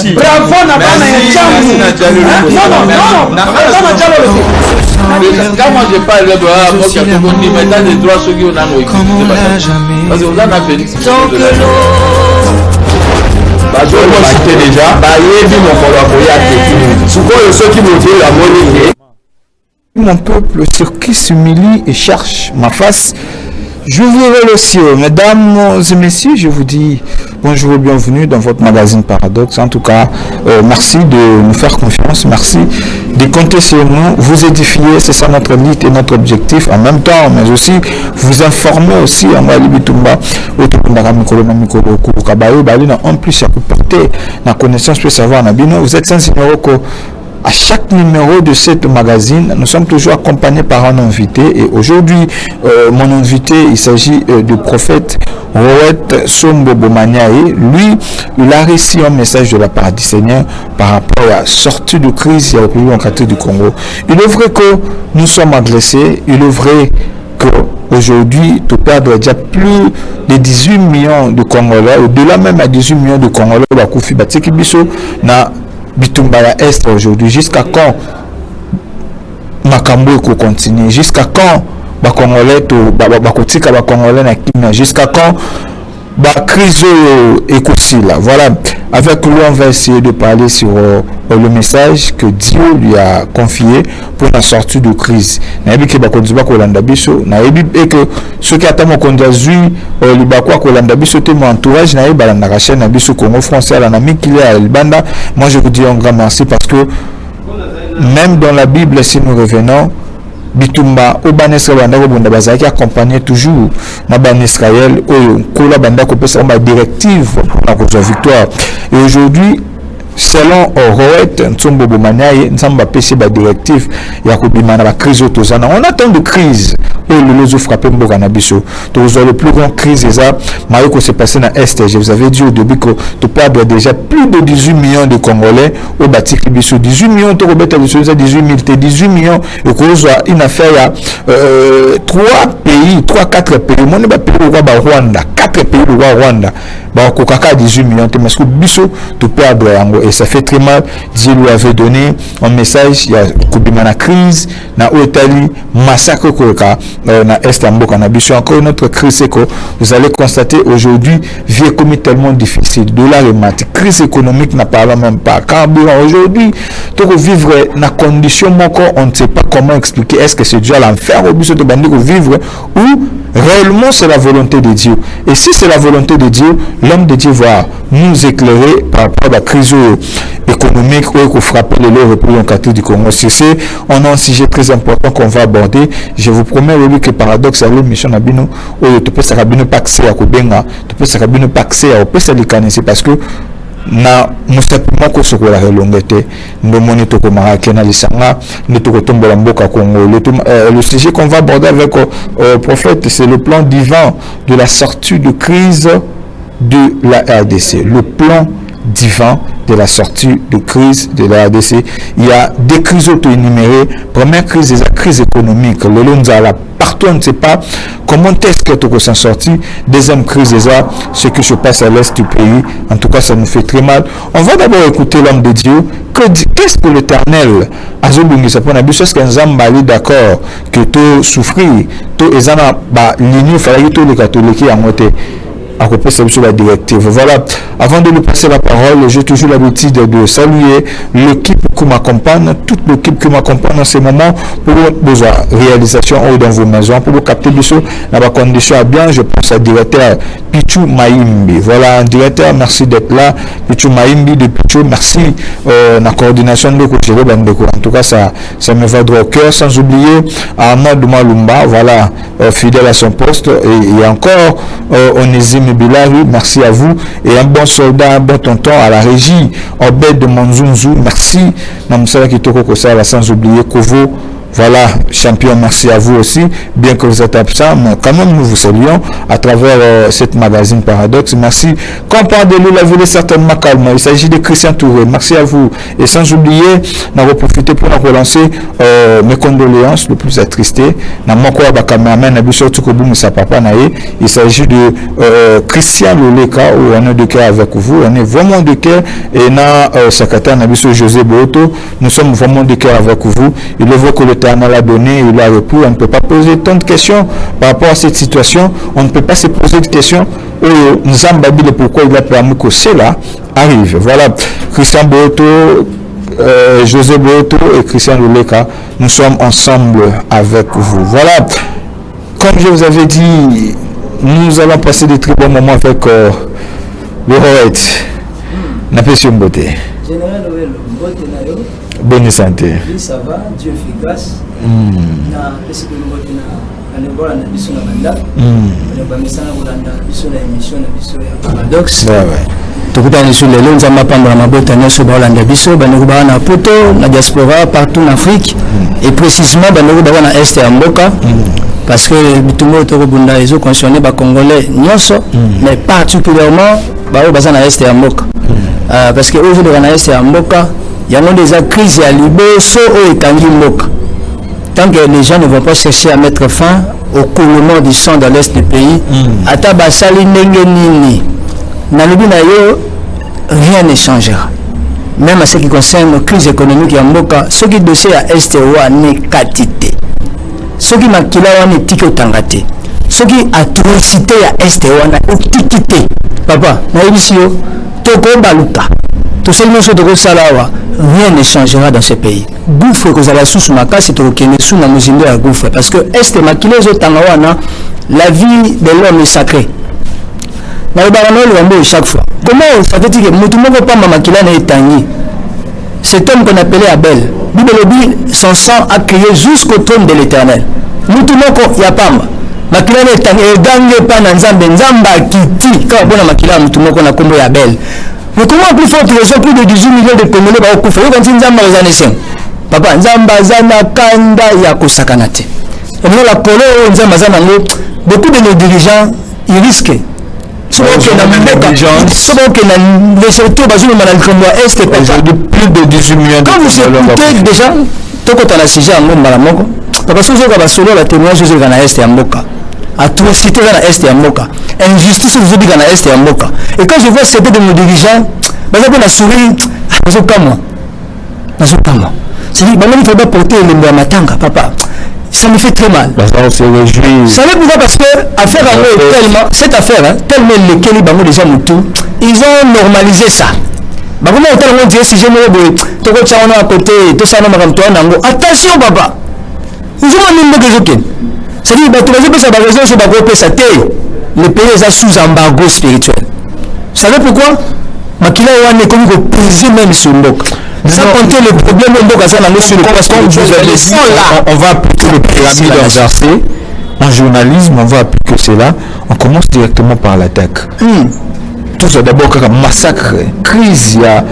merci. Bravo na bana ya jambo. Non. Quand moi je parle de moi qui a connu maintenant des droits ceux qui ont dans parce que vous en avez Félix. Mon peuple sur qui s'humilie et cherche ma face, j'ouvrirai le ciel. Mesdames et messieurs, je vous dis bonjour et bienvenue dans votre magazine Paradoxe. En tout cas, merci de nous faire confiance, merci de compter sur nous, vous édifier, c'est ça notre lutte et notre objectif en même temps, mais aussi vous informer aussi en plus à porter la connaissance peut savoir vous êtes sans numéro à chaque numéro de cette magazine, nous sommes toujours accompagnés par un invité et aujourd'hui, mon invité, il s'agit du prophète Roet Sombo Bomaniae. Lui, il a reçu un message de la part du Seigneur par rapport à la sortie de crise au pays démocratique du Congo. Il est vrai que nous sommes agressés, il est vrai qu'aujourd'hui, tu perds déjà plus de 18 millions de Congolais, au-delà même à 18 millions de Congolais, Bitumba ya Est aujourd'hui, jusqu'à quand Makambo continue, jusqu'à quand Congolais na Kimia, jusqu'à quand crise là. Voilà, avec lui on va essayer de parler sur le message que Dieu lui a confié pour la sortie de crise. Naebi ke bakondiba ko landa biso, naebi que ceux qui attendent kondiazui libakwa ko landa biso te mon entourage naebi balanda ka chaîne na biso Congo français la nami qu'il est à Libanda. Moi je vous dis un grand merci parce que même dans la Bible si nous revenons Bitumba Obanesra banda ko bunda bazaki accompagné toujours na ban Israël oyo kola banda ko pesa ba directive pour la victoire. Et aujourd'hui selon Roet Nsombo Bomaniae Nsamba pesa ba directive ya ko bimana ba crise otozana. On attend de crise et le lozo frappé mboka na biso. Tozo le plus grand crise ça Mariko s'est passé na Est. Je vous avais dit au début que tu parles déjà plus de 18 millions de Congolais au bâti biso 18 millions to robeta biso 18 millions et cause une affaire 3-4 pays mon ba pays ba Rwanda 4 pays de Rwanda ba kokaka 18 millions te parce que biso tu perdre yango et ça fait très mal. Dieu lui avait donné un message il y a kubima na crise na Otali massacre koka na Est mboka na biso encore une autre crise c'est que vous allez constater aujourd'hui vie économique tellement difficile, dollar et mat, crise économique n'a parlé même pas carburant aujourd'hui tu peux vivre na condition moko on ne sait pas comment expliquer est-ce que c'est Dieu à l'enfer ou biso to bandi ko vivre ou réellement c'est la volonté de Dieu. Et si c'est la volonté de Dieu, l'homme de Dieu va nous éclairer par rapport à la crise économique ou qu'on frappe les lois représentatives du Congo. C'est on a un sujet très important qu'on va aborder. Je vous promets oui que paradoxe à l'émission Nabino ou tu peux s'arabino pas accès à Kobenga, tu peux s'arabino pas accès à opesa likanisi parce que na musapima ko sokola relongete ndomoni to komara kena lisanga neto kotombola mboka Congo. Le sujet qu'on va aborder avec prophète c'est le plan divin de la sortie de crise de la RDC. Le plan divin de la sortie de crise de la RDC. Il y a des crises auto-énumérées. Première crise, c'est la crise économique. Le Lonzala, partout on ne sait pas comment est-ce que tu s'en sortir. Deuxième crise, c'est ça, ce que se passe à l'est du pays. En tout cas, ça nous fait très mal. On va d'abord écouter l'homme de Dieu. Qu'est-ce que l'Éternel a dit? Est-ce qu'un zambali d'accord que tu souffrir, tu es en ligne, il fallait que les catholiques en moté. À côté sur la directive. Voilà, avant de nous passer la parole, j'ai toujours l'habitude de saluer l'équipe qui m'accompagne, toute l'équipe qui m'accompagne en ce moment pour vos réalisations dans vos maisons, pour vous capter dans la condition à bien. Je pense à directeur Pichou Maïmbi. Voilà, directeur, merci d'être là. Pichou Maïmbi de Pichou, merci la coordination de Kochero Bandeko. En tout cas, ça me va droit au cœur, sans oublier Ahmad Malumba, voilà, fidèle à son poste. Et encore, Onésime Bilari, merci à vous. Et un bon soldat, un bon tonton à la régie, Obed de Monzunzu, merci. Namsala Kitoko Kosala, sans oublier Kovo Voilà, champion, merci à vous aussi, bien que vous êtes absent, mais quand même nous vous saluons à travers cette magazine Paradoxe. Merci. Quand on parle de lui, la ville est certainement calme. Il s'agit de Christian Touré. Merci à vous. Et sans oublier, nous avons profité pour nous relancer mes condoléances le plus attristé. Il s'agit de Christian Loleka, où on est de cœur avec vous. On est vraiment de cœur. Et dans secrétaire Nabiso José Boto, nous sommes vraiment de cœur avec vous. Il évoque que le l'Éternel a donné, il a répondu. On ne peut pas poser tant de questions par rapport à cette situation. On ne peut pas se poser de questions. Nous avons dit pourquoi il a permis que cela arrive. Voilà, Christian Boto, José Boto et Christian Loleka, nous sommes ensemble avec vous. Voilà, comme je vous avais dit, nous allons passer de très bons moments avec le Roet. N'appelle beauté. Général Mbote Nayo. Bonne santé. Oui, ça va, Dieu fait grâce. Na pesi que Mbote na anebola na biso na banda. Na bamisa na bolanda biso na émission na biso ya Paradoxe. Ouais. Tokutana sur les longs ama pamba na mabota nyonso bolanda biso banoko ba na poto na diaspora partout en Afrique et précisément banoko ba na est ya mboka. Parce que bitumbo to bunda ezo concerné ba congolais nyonso mais particulièrement ba baza na est ya mboka. Parce que aujourd'hui na est ya mboka il y a des crises à Liboso ou Etangi Mboka. Tant que les gens ne vont pas chercher à mettre fin au coulement du sang dans l'est du pays, ata basali ndenge nini na lobi na yo rien ne changera. Même à ce qui concerne la crise économique ya Mboka, ce qui dossier à est wa ne katité. Ce qui makila wa ne tiki otangate. Ce qui atrocité à est wa na otikité. Papa, na ebisio toko baluka. Tout ce rien ne changera dans ce pays. Gouffre que vous allez sous ma casse, c'est au Kenya sous ma musique à gouffre. Parce que est maquillé la vie de l'homme est sacrée. Chaque fois. Comment ça fait dire que nous pas maquillé n'est tangi? Cet homme qu'on appelait Abel, son sang a crié jusqu'au trône de l'Éternel. Nous tout le monde y a pas. Maquillé n'est tangi et gangue pas dans Nzamba kiti. Quand on a maquillé, nous tout le monde a combo Abel. Mais comment plus fort qu'ils ont plus de 18 millions de Congolais va au Koufé? Quand ils ont les années papa, Nzamba Zana Kanda Yakosakanate. Et nous la Colo, Nzamba Zana, beaucoup de nos dirigeants, ils risquent. Souvent que les secteurs basés dans le Congo Est, aujourd'hui plus de 18 millions de quand vous écoutez déjà, tout quand on a sujet en Malamoko, parce que vous avez solo la témoignage sur le Est et en Moka. Atrocité dans l'Est et en Moka, injustice vous dit dans l'Est et en Moka. Et quand je vois certains de nos dirigeants, la souris, c'est-à-dire, il ne faut pas porter le matanga, papa. Ça me fait très mal. On se réjouit. Ça veut dire parce que affaire tellement, cette affaire, tellement les Kélibango déjà ils ont normalisé ça. Comment on dit si j'aime le à côté, tout ça, attention, papa. Ils ont mis le joker. C'est-à-dire que le pays est sous embargo spirituel. Vous savez pourquoi? Makila est comme posé même sur Mbok. Sans compter le problème de Mbok, on va appliquer le pyramide inversée. En journalisme, on va appliquer cela. On commence directement par l'attaque. Tout ça d'abord comme massacre, crise, il y a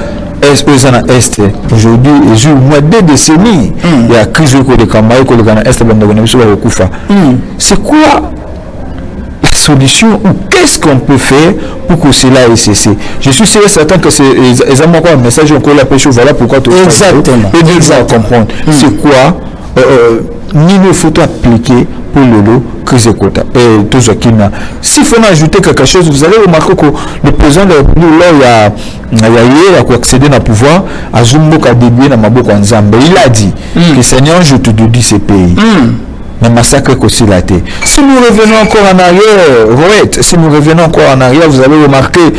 Est. Aujourd'hui, il y a moins de 2 décennies. Il y a crise de Kamaï, c'est quoi la solution ou qu'est-ce qu'on peut faire pour que cela ait cessé? Je suis certain que c'est un message qu'on l'a pêché. Voilà pourquoi tout ça. Exactement. Et nous allons comprendre. C'est quoi il faut appliquer pour le lot crise quota et tout ce qui n'a. S'il faut ajouter quelque chose, vous allez remarquer que le président de il a accédé au pouvoir à Zumboka dédié dans Maboko Nzambe. Il a dit que Seigneur, je te dédie ces pays. Mais massacre aussi la terre. Si nous revenons encore en arrière, vous allez remarquer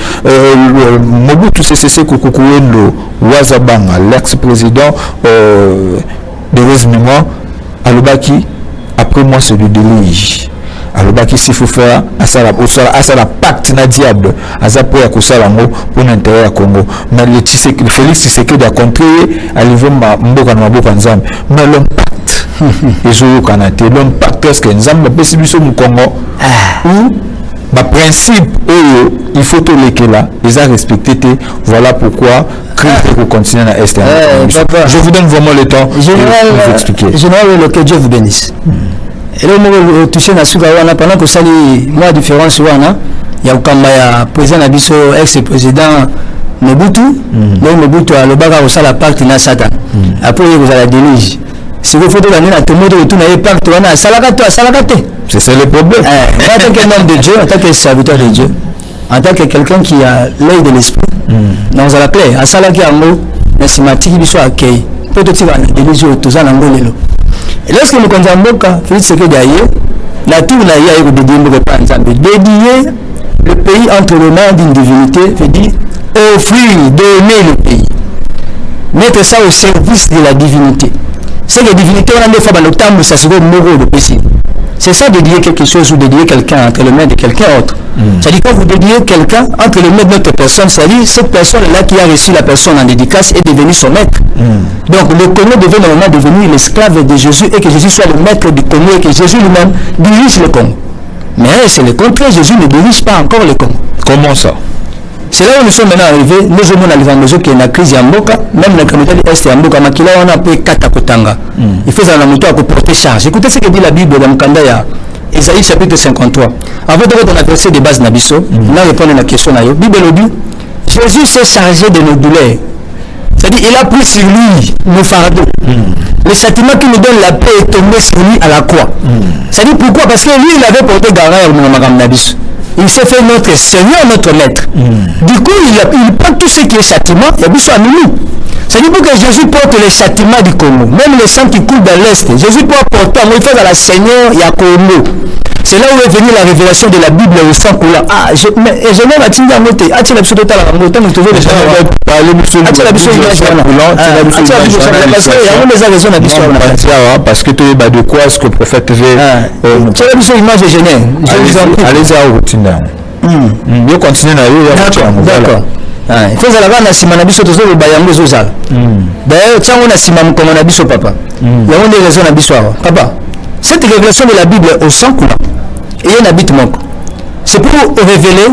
Mobutu Sese Kukukuendo Wazabanga, l'ex-président de Résumement, Alobaki, après moi c'est le délige. Alobaki, s'il faut faire à la pacte na diable, à ça pour l'intérêt à Congo. Mais le Félix Tshisekedi a contré à niveau Mboka na Mboka Nzambe. Mais l'homme pacte, l'homme pacte est-ce que Nzambe peut s'y au Congo ou principe il faut tout les là les a respecté. Voilà pourquoi Christ continue à Est. Je vous donne vraiment le temps de vous expliquer. Général, que Dieu vous bénisse. Et là, on touché à Sugawana pendant que ça moi différence wana il y a un président Nabiso ex-président Mobutu. Donc Mobutu a le bagarre au sala pacte na Satan. Après vous allez délige. Si vous faites l'année à tout le monde retourne à pacte wana salakate. C'est ça le problème. En tant qu'homme de Dieu, en tant que serviteur de Dieu, en tant que quelqu'un qui a l'œil de l'esprit, dans la plaie, à Salaki Ango, merci Matiki Biso Akei, peut-être que les gens tous en Angolelo. Et lorsque nous considérons Félix Sekedi Aye, la tour n'a pas été dédié le pays entre les mains d'une divinité, veut dire offrir, donner le pays, mettre ça au service de la divinité. C'est que la divinité, on a des fois dans le temps où ça se voit mourir de possible. C'est ça dédier quelque chose ou dédier quelqu'un entre les mains de quelqu'un d'autre. C'est-à-dire quand vous dédiez quelqu'un entre les mains de notre personne, c'est-à-dire cette personne-là qui a reçu la personne en dédicace est devenue son maître. Donc le Congo devait normalement devenir l'esclave de Jésus et que Jésus soit le maître du Congo et que Jésus lui-même dirige le Congo. Mais c'est le contraire, Jésus ne dirige pas encore le Congo. Comment ça? C'est là où nous sommes maintenant arrivés, nous avons dans qui est la crise Yamboka, même la communauté de l'Est Yamboka, mais là on a pu Katakotanga. Il faut un moto à porter charge. Écoutez ce que dit la Bible dans le Kandaya, Isaïe chapitre 53. Avant de regarder la verset de base Nabiso, on a répondu à la question. La Bible dit Jésus s'est chargé de nos douleurs. C'est-à-dire il a pris sur lui nos fardeaux. Le châtiment qui nous donne la paix est tombé sur lui à la croix. C'est-à-dire pourquoi? Parce que lui il avait porté garant au Madame Nabiso. Il s'est fait notre Seigneur, notre Maître. Du coup, il prend tout ce qui est châtiment, il y a besoin de nous. C'est-à-dire pour que Jésus porte les châtiments du Congo, même les sang qui coulent dans l'Est, Jésus peut porter, il fait à la Seigneur, il y a Congo. C'est là où est venue la révélation de la Bible au sang coulant. Ah, je n'ai pas dit à moté. Ah, tu l'as besoin de ta langue, autant nous trouver les gens. Ah, tu l'as besoin de l'image. Parce que tu es de quoi ce que le prophète veut. Tu as besoin de l'image de Genève. Allez-y à routine. Vous continuez à aller. D'accord. Il faut que la sima na biso tozo ba yango zozala. D'ailleurs, tiens on a sima comme na biso papa. Il y a une raison na biso papa. Cette révélation de la Bible au sang coulant et un habit manque. C'est pour révéler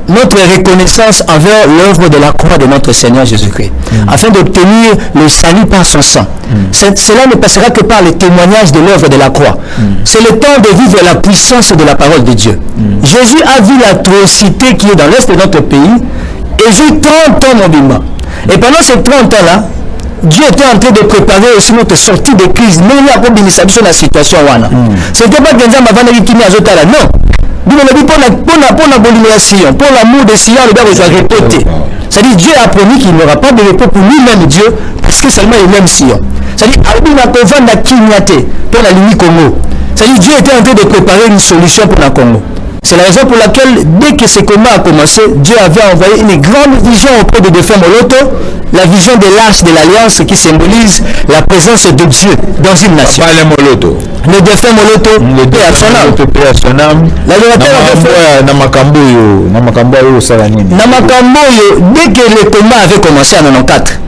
notre reconnaissance envers l'œuvre de la croix de notre Seigneur Jésus-Christ, afin d'obtenir le salut par son sang. Cela ne passera que par le témoignage de l'œuvre de la croix. C'est le temps de vivre la puissance de la parole de Dieu. Jésus a vu l'atrocité qui est dans l'est de notre pays et vu 30 ans mon bimba. Et pendant ces 30 ans-là, Dieu était en train de préparer aussi notre sortie de crise. Mais il y a pas de la situation. Ce n'était pas que nous avons dit non. Nous avons dit pour l'abolition, pour l'amour des Sion, le gars doit répéter. C'est-à-dire Dieu a promis qu'il n'y aura pas de repos pour lui-même Dieu, parce que seulement il aime Sion. C'est-à-dire qu'il a besoin d'acquignater pour la ligne Congo. C'est-à-dire Dieu était en train de préparer une solution pour la Congo. C'est la raison pour laquelle, dès que ce combat a commencé, Dieu avait envoyé une grande vision auprès de défunts Moloto, la vision de l'arche de l'Alliance qui symbolise la présence de Dieu dans une nation. Le défunt Moloto, paix à son âme. La dès que le combat avait commencé en 94,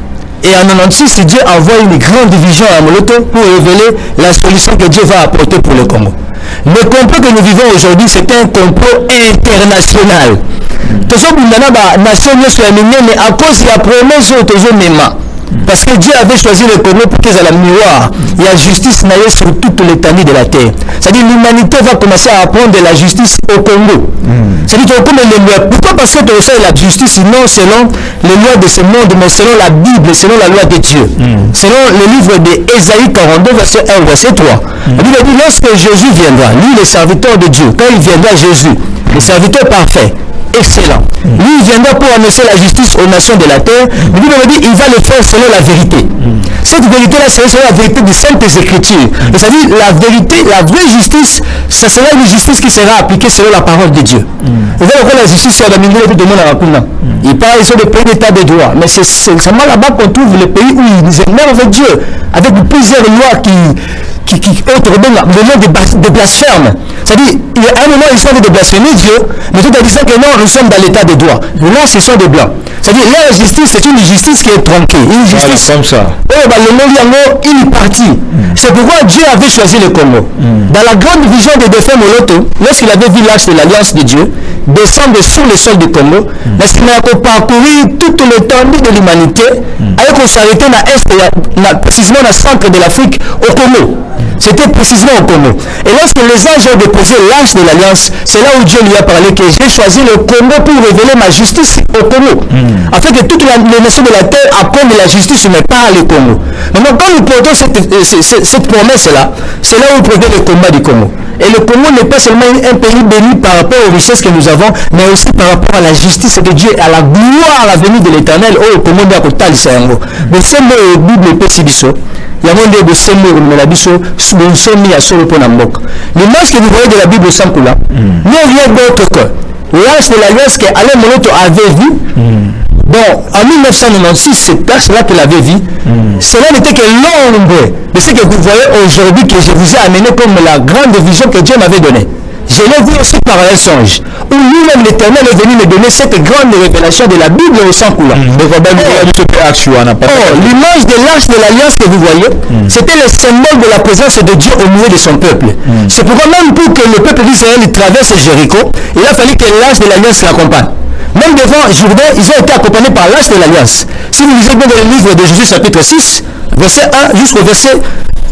et en 96, Dieu envoie une grande vision à Moloto pour révéler la solution que Dieu va apporter pour le Congo. Le complot que nous vivons aujourd'hui, c'est un complot international. Tout ça, mais à cause de la promesse parce que Dieu avait choisi le Congo pour qu'ils aient la miroir. Il y a justice naïe sur toute l'étendue de la terre. C'est-à-dire l'humanité va commencer à apprendre de la justice au Congo. C'est-à-dire comme les lois. Pourquoi? Parce que tu reçois la justice non selon les lois de ce monde, mais selon la Bible, selon la loi de Dieu. Selon le livre d'Ésaïe 42, verset 1, verset 3. La Bible dit lorsque Jésus viendra, lui le serviteur de Dieu, quand il viendra Jésus, le serviteur parfait, excellent. Lui, il viendra pour annoncer la justice aux nations de la terre. La Bible dit il va le faire selon la vérité. Cette vérité-là, c'est selon la vérité des Saintes Écritures. C'est-à-dire la vérité, la vraie justice, ça sera une justice qui sera appliquée selon la parole de Dieu. Vous voyez pourquoi la justice est dans le milieu de tout le monde à Rakuna. Il parle ici de pays d'état de droit. Mais c'est seulement là-bas qu'on trouve le pays où ils énervent Dieu, avec plusieurs lois qui le nom de blasphème. C'est-à-dire, à un moment, ils sont en train de blasphémer Dieu, mais tout en disant que non, nous sommes dans l'état de droit. Là, ce sont des blancs. C'est-à-dire, la justice, c'est une justice qui est tronquée. Une justice. Comme ça. une partie. C'est pourquoi Dieu avait choisi le Congo. Dans la grande vision de Défunt Moloto, lorsqu'il avait vu l'arche de l'Alliance de Dieu descendre sur le sol du Congo, lorsqu'il a parcouru toute l'étendue de l'humanité, avec on s'arrêtait précisément dans le centre de l'Afrique, au Congo. C'était précisément au Congo. Et lorsque les anges ont déposé l'arche de l'Alliance, c'est là où Dieu lui a parlé que j'ai choisi le Congo pour révéler ma justice au Congo. Afin que toutes les nations de la terre apprennent de la justice, mais pas le Congo. Maintenant, quand nous portons cette promesse-là, c'est là où provient le combat du Congo. Et le Congo n'est pas seulement un pays béni par rapport aux richesses que nous avons, mais aussi par rapport à la justice de Dieu, à la gloire à venir de l'Éternel. Oh, le Congo doit être le Sango. Mais c'est le Bible et Pessibiso. Il y a monde de Sembo, mais la Bisso, nous sommes mis à solo pour Namboka. L'image que vous voyez de la Bible sans couleur, n'est rien d'autre que l'arche de l'Alliance qu'Alain Moloto avait vu. Bon, en 1996, cette arche-là qu'il avait vue, cela n'était que l'ombre de ce que vous voyez aujourd'hui, que je vous ai amené comme la grande vision que Dieu m'avait donnée. Je l'ai vu aussi par un songe, où lui-même l'Éternel est venu me donner cette grande révélation de la Bible au sang coulant. L'image de l'arche de l'Alliance que vous voyez, c'était le symbole de la présence de Dieu au milieu de son peuple. C'est pourquoi même pour que le peuple d'Israël traverse Jéricho, il a fallu que l'arche de l'Alliance l'accompagne. Même devant Jourdain, ils ont été accompagnés par l'arche de l'Alliance. Si vous lisez bien dans le livre de Jésus chapitre 6, verset 1 jusqu'au verset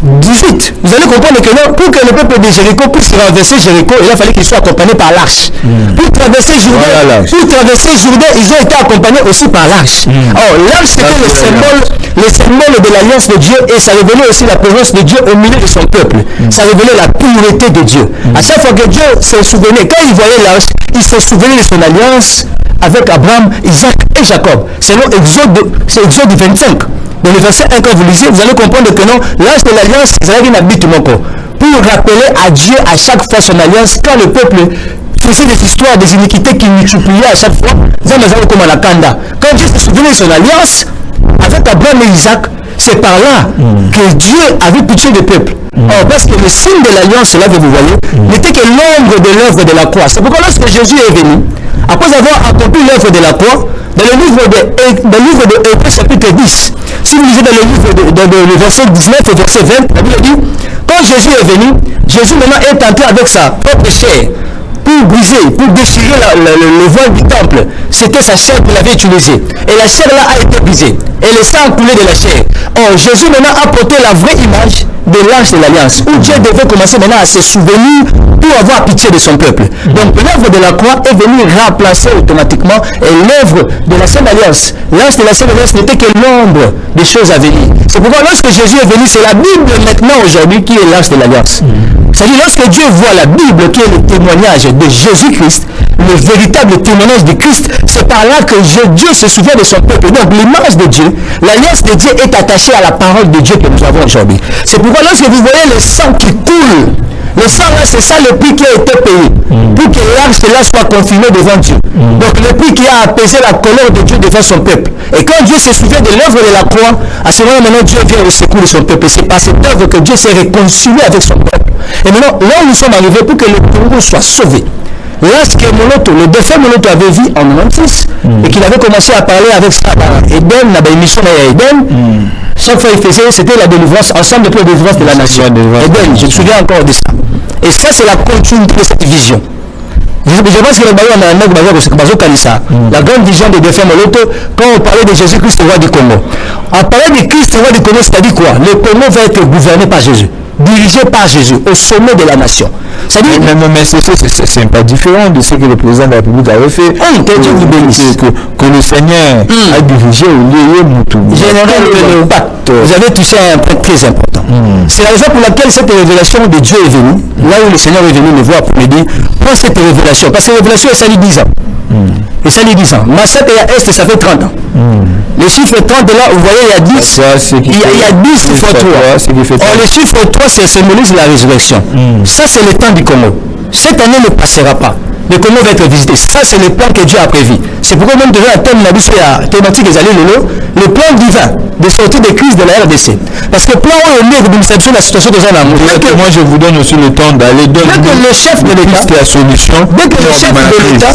18, vous allez comprendre que non, pour que le peuple de Jéricho puisse traverser Jéricho, il a fallu qu'il soit accompagné par l'arche. Pour traverser Jourdain, ils ont été accompagnés aussi par l'arche. Alors l'arche c'était le symbole de l'alliance de Dieu, et ça révélait aussi la présence de Dieu au milieu de son peuple. Ça révélait la pureté de Dieu. À chaque fois que Dieu se souvenait, quand il voyait l'arche, il se souvenait de son alliance avec Abraham, Isaac et Jacob. Selon Exode 25. Dans le verset 1, quand vous lisez, vous allez comprendre que non, l'arche de l'alliance, c'est un habit mon corps. Pour rappeler à Dieu à chaque fois son alliance, quand le peuple faisait des histoires, des iniquités qui multipliaient à chaque fois, comme à la Kanda. Quand Dieu se souvenait de son alliance avec Abraham et Isaac, c'est par là que Dieu avait pitié du peuple. Or, parce que le signe de l'alliance, là que vous voyez, n'était que l'ombre de l'œuvre de la croix. C'est pourquoi lorsque Jésus est venu, après avoir accompli l'œuvre de la croix, dans le livre de Hébreux chapitre 10, si vous lisez dans le verset 19 et verset 20, la Bible dit, quand Jésus est venu, Jésus maintenant est entré avec sa propre chair pour briser, pour déchirer le voile du temple. C'était sa chair qu'il avait utilisée. Et la chair là a été brisée. Et le sang a coulé de la chair. Or, Jésus maintenant a porté la vraie image de l'arche de l'alliance, où Dieu devait commencer maintenant à se souvenir pour avoir pitié de son peuple. Donc l'œuvre de la croix est venue remplacer automatiquement l'œuvre de la Sainte Alliance. L'arche de la Sainte Alliance n'était que l'ombre des choses à venir. C'est pourquoi lorsque Jésus est venu, c'est la Bible maintenant aujourd'hui qui est l'arche de l'Alliance. C'est-à-dire lorsque Dieu voit la Bible qui est le témoignage de Jésus-Christ, le véritable témoignage de Christ, c'est par là que Dieu se souvient de son peuple. Donc l'image de Dieu, l'alliance de Dieu est attachée à la parole de Dieu que nous avons aujourd'hui. C'est pourquoi lorsque vous voyez le sang qui coule, le sang là, c'est ça le prix qui a été payé pour que l'arche là soit confirmée devant Dieu. Donc le prix qui a apaisé la colère de Dieu devant son peuple. Et quand Dieu se souvient de l'œuvre de la croix, à ce moment maintenant Dieu vient au secours de son peuple. C'est par cette œuvre que Dieu s'est réconcilié avec son peuple. Et maintenant, là où nous sommes arrivés pour que le Congo soit sauvé. Lorsque le défunt Moloto avait vu en 96 et qu'il avait commencé à parler avec ça dans Eden, dans l'émission Eden, chaque fois il faisait, c'était la délivrance, ensemble pour la délivrance de la nation. Eden, je me souviens encore de ça. Et ça, c'est la continuité de cette vision. Je pense que le baillon la grande vision de défunt Moloto, quand on parlait de Jésus-Christ, roi du Congo. En parlant de Christ, roi du Congo, c'est-à-dire quoi? Le Congo va être gouverné par Jésus, dirigé par Jésus, au sommet de la nation. C'est-à-dire, mais c'est pas différent de ce que le président de la République avait fait. Que le Seigneur a dirigé au lieu Moutou. Vous avez touché un point très important. C'est la raison pour laquelle cette révélation de Dieu est venue, là où le Seigneur est venu me voir pour me dire, prends cette révélation, parce que la révélation est salie 10 ans. Et ça lui 10 ans. Massat et à Est, ça fait 30 ans. Le chiffre 30 là, vous voyez, il y a 10. Il y a 10 fois 3. Or, le chiffre 3, ça symbolise la résurrection. Ça, c'est le temps du Congo. Cette année ne passera pas. Le Congo va être visité. Ça, c'est le plan que Dieu a prévu. C'est pourquoi même devant la thématique des allées le plan divin de sortie des crises de la RDC. Parce que le plan où on est de l'exception de la situation de Jean Amour. Moi, je vous donne aussi le temps d'aller donner le chef de l'État, la solution. Dès que le chef de l'État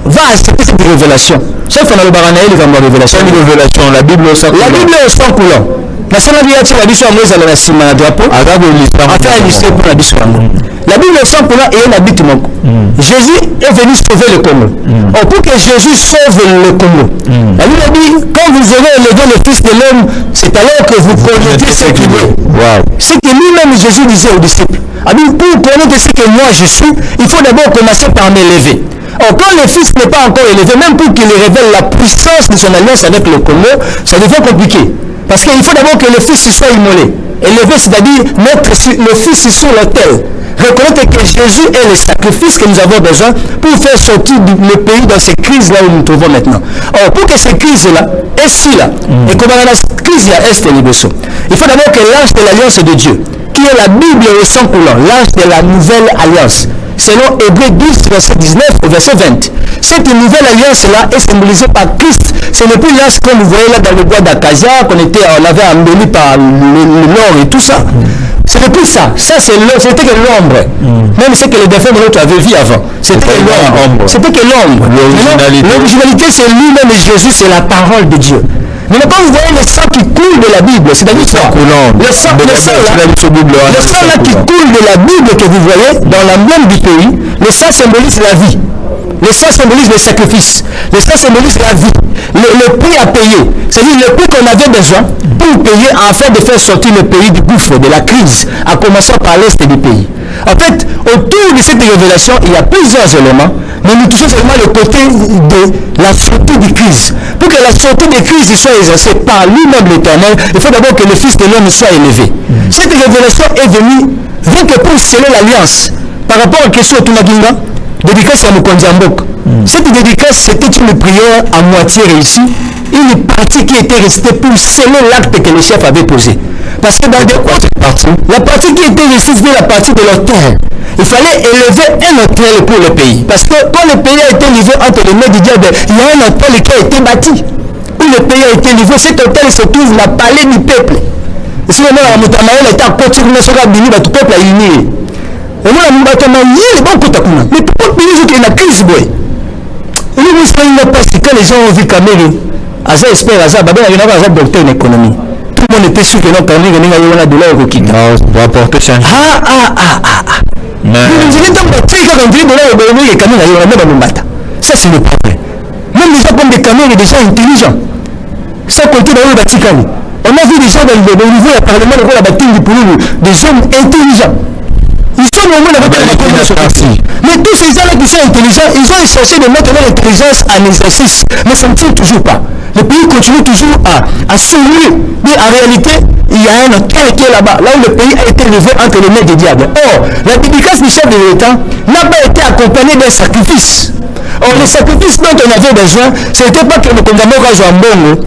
va accepter cette révélation. Chef, on a le baranaï, il va me révélation. La Bible au sang coulant. La Bible au sang coulant. National Biati la biso amoza la sima na drapeau. Enfin illustré pour la biso. La Bible sent pour là et un habit moko. Jésus est venu sauver le Congo. Pour que Jésus sauve le Congo. La Bible dit quand vous aurez élevé le Fils de l'homme, c'est alors que vous connaîtrez ce qu'il est. Ce que lui-même Jésus disait aux disciples. Pour connaître ce que moi je suis, il faut d'abord commencer par m'élever. Or, quand le Fils n'est pas encore élevé, même pour qu'il révèle la puissance de son alliance avec le Congo, ça devient compliqué. Parce qu'il faut d'abord que le Fils soit immolé. Élevé, c'est-à-dire mettre le Fils sur l'autel. Reconnaître que Jésus est le sacrifice que nous avons besoin pour faire sortir le pays dans ces crises-là où nous nous trouvons maintenant. Or, pour que ces crises-là, et si-là, et comme dans la crise-là, il faut d'abord que l'ange de l'alliance de Dieu, qui est la Bible au sang coulant, l'ange de la nouvelle alliance, selon Hébreux 10, verset 19 au verset 20. Cette nouvelle alliance-là est symbolisée par Christ. Ce n'est plus l'ange comme vous voyez là dans le bois d'Acacia, on avait embelli par l'or et tout ça. Ce n'est plus ça. Ça, c'était que l'ombre. Même ce que les défunts de l'autre avaient vu avant. C'était que l'ombre. C'était que l'ombre. L'originalité, c'est lui-même Jésus, c'est la parole de Dieu. Mais quand vous voyez le sang qui coule de la Bible, c'est-à-dire le sang là qui coule de la Bible que vous voyez dans l'emblème du pays, le sang symbolise la vie. Le sang symbolise le sacrifice. Le sang symbolise la vie. Le prix à payer. C'est-à-dire le prix qu'on avait besoin pour payer afin de faire sortir le pays du gouffre, de la crise, à commencer par l'est du pays. En fait, autour de cette révélation, il y a plusieurs éléments, mais nous touchons seulement le côté de la sortie de crise. Pour que la sortie de crise soit exercée par lui-même l'Éternel, il faut d'abord que le Fils de l'homme soit élevé. Cette révélation est venue rien que pour sceller l'alliance. Par rapport à la question de Tumaginga, dédicace à Mokondiambok. Cette dédicace, c'était une prière à moitié réussie, une partie qui était restée pour sceller l'acte que le chef avait posé. Parce que dans la partie qui était réussie, c'était la partie de l'autel. Il fallait élever un hôtel pour le pays. Parce que quand le pays a été livré entre les mains du diable, il y a un hôtel qui a été bâti. Où le pays a été livré, cet hôtel se trouve dans le palais du peuple. Et si le maire a Moutamaël était à côté de notre peuple a uni. Et moi, je me mais pourquoi le pays est dans la crise? Et nous, parce que quand les gens ont vu Cameroun, Aza espère, Aza, il y a un docteur en économie. Tout le monde était sûr que non, Cameroun, il y a un dollar au quitte. Non, on va apporter changement. Ça, c'est le problème. Même les gens comme des Cameroun, des gens intelligents. Ça, côté dans le Vatican. On a vu des gens dans le niveau du Parlement, des hommes intelligents. Ils sont au moins avec la partie. Mais tous ces gens-là qui sont intelligents, ils ont cherché de mettre leur intelligence en exercice. Mais ça ne tient toujours pas. Le pays continue toujours à s'ouvrir. Mais en réalité, il y a un hôtel qui est là-bas, là où le pays a été levé entre les mains des diables. Or, la dédicace du chef de l'État n'a pas été accompagnée d'un sacrifice. Or, le sacrifice dont on avait besoin, ce n'était pas que le condamné va jouer en bongo.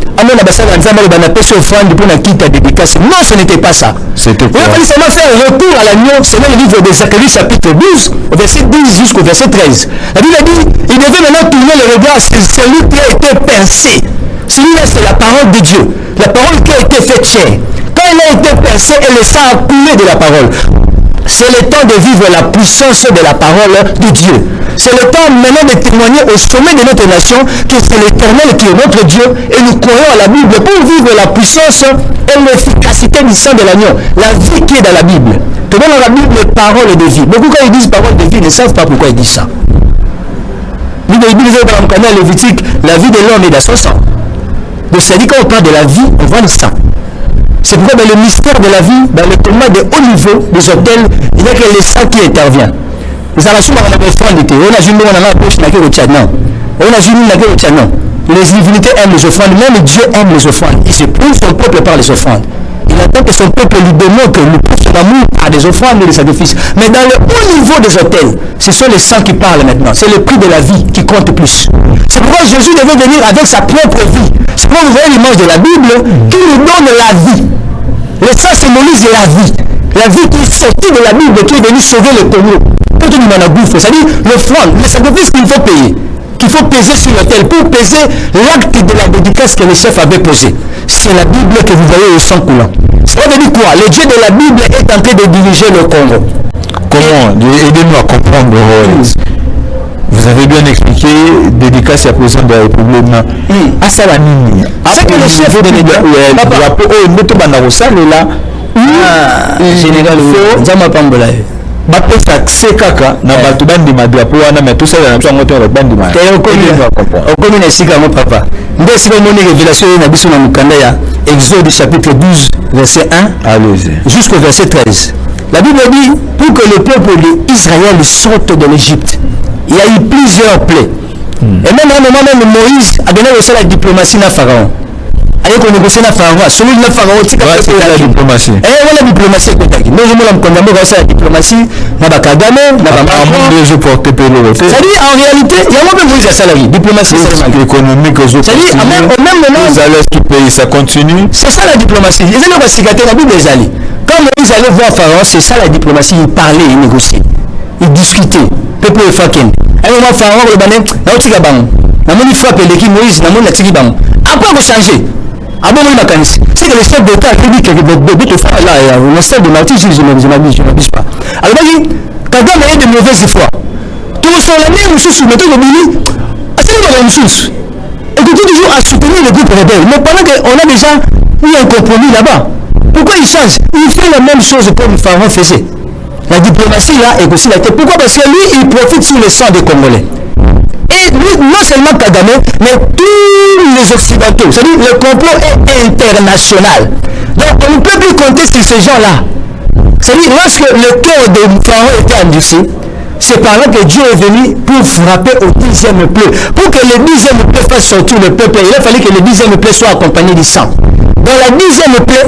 Non, ce n'était pas ça. C'était quoi? Il fallait seulement faire un retour à l'agneau selon le livre de Zacharie chapitre 12, au verset 12 jusqu'au verset 13. La Bible a dit, il devait maintenant tourner le regard sur celui qui a été percé. Celui-là, c'est la parole de Dieu. La parole qui a été faite chair. Quand il a été percé, et le sang a coulé de la parole. C'est le temps de vivre la puissance de la parole de Dieu. C'est le temps maintenant de témoigner au sommet de notre nation que c'est l'Éternel qui est notre Dieu et nous croyons à la Bible pour vivre la puissance et l'efficacité du sang de l'agneau. La vie qui est dans la Bible. Tout le monde dans la Bible est parole de vie. Beaucoup quand ils disent parole de vie ne savent pas pourquoi ils disent ça. Nous, dans le canal lévitique, la vie de l'homme est dans son sang. Donc c'est-à-dire quand on parle de la vie, on voit le sang. C'est pourquoi dans le mystère de la vie, dans le combat de haut niveau des hôtels, il n'y a que le sang qui intervient. Les divinités aiment les offrandes, même Dieu aime les offrandes. Il se prouve son peuple par les offrandes. Il attend que son peuple lui démontre le prouve son amour par des offrandes et des sacrifices. Mais dans le haut niveau des hôtels, ce sont les sangs qui parlent maintenant. C'est le prix de la vie qui compte plus. C'est pourquoi Jésus devait venir avec sa propre vie. C'est pourquoi vous voyez l'image de la Bible qui nous donne la vie. Le sang symbolise la vie. La vie qui est sortie de la Bible, qui est venue sauver le Congo. Quand on dit Managouf, c'est-à-dire l'offrande, le sacrifice qu'il faut payer, qu'il faut peser sur l'autel pour peser l'acte de la dédicace que le chef avait posé. C'est la Bible que vous voyez au sang coulant. Ça veut dire quoi? Le Dieu de la Bible est en train de diriger le Congo. Comment? Aidez-nous à comprendre. Vous avez bien expliqué, dédicace à président de la République. À ça, c'est que le chef de l'État, général, Nzama Pambola. bapesa sekaka na bato bandima drapo wana mais tout ça na biso ngoto bandima okomi na esika yango papa nde esika omoni révélation na biso na mokanda ya Exode chapitre 12 verset 1 jusqu'au verset 13. La Bible dit pour que le peuple d'Israël sorte de l'Égypte, il y a eu plusieurs plaies. Et même à un moment même Moïse a donné aussi la diplomatie à Pharaon. Avec on négocier na Pharaon, celui de Pharaon c'est la diplomatie. La diplomatie mais je me condamne à la diplomatie na Bakagame, na Bamako, je porte pelo. C'est-à-dire en réalité, il y a même Moïse à salarié, diplomatie économique aux autres. C'est-à-dire au même moment vous allez tout pays ça continue. C'est ça la diplomatie. Les gens vont cicater la Bible les alliés. Quand Moïse allait voir Pharaon, c'est ça la diplomatie, il parlait, il négociait. Il discutait. Peuple de Faken. À un moment Pharaon le bané, na otika bango. Na moni frappe l'équipe Moïse, na moni la tiki bango. Après on changer. Ah bon, c'est que le chef d'État a dit que le bébé de Pharaon là, le chef de Marty, je n'abuse pas. Alors il Kagame a de mauvaise foi. Tout sur la même chose, mais tout le monde, c'est la même chose. Et que toujours à soutenir le groupe rebelle. Mais pendant qu'on a déjà eu un compromis là-bas, pourquoi il change? Il fait la même chose comme Pharaon faisait. La diplomatie là est aussi la tête. Pourquoi? Parce que lui, il profite sur le sang des Congolais. Et lui, non seulement Kagame, mais tous les Occidentaux. C'est-à-dire le complot est international. Donc on ne peut plus compter sur ces gens-là. C'est-à-dire lorsque le cœur de Pharaon était endurci, c'est par là que Dieu est venu pour frapper au 10e plaie. Pour que le 10e plaie fasse sortir le peuple, il a fallu que le 10e plaie soit accompagné du sang. Dans la 10e plaie,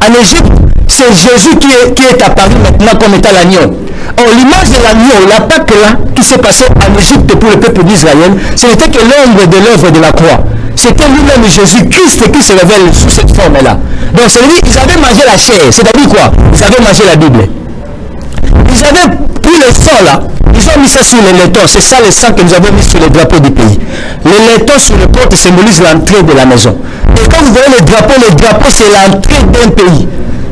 en Égypte, c'est Jésus qui est apparu maintenant comme étant l'agneau. Or, l'image de l'agneau, la Pâque là, qui s'est passée en Égypte pour le peuple d'Israël, ce n'était que l'ombre de l'œuvre de la croix. C'était lui-même Jésus-Christ qui se révèle sous cette forme-là. Donc, c'est-à-dire qu'ils avaient mangé la chair. C'est-à-dire quoi? Ils avaient mangé la Bible. Ils avaient pris le sang là, ils ont mis ça sur les laitons. C'est ça le sang que nous avons mis sur les drapeaux du pays. Les laitons sur le porte symbolisent l'entrée de la maison. Et quand vous voyez le drapeau c'est l'entrée d'un pays.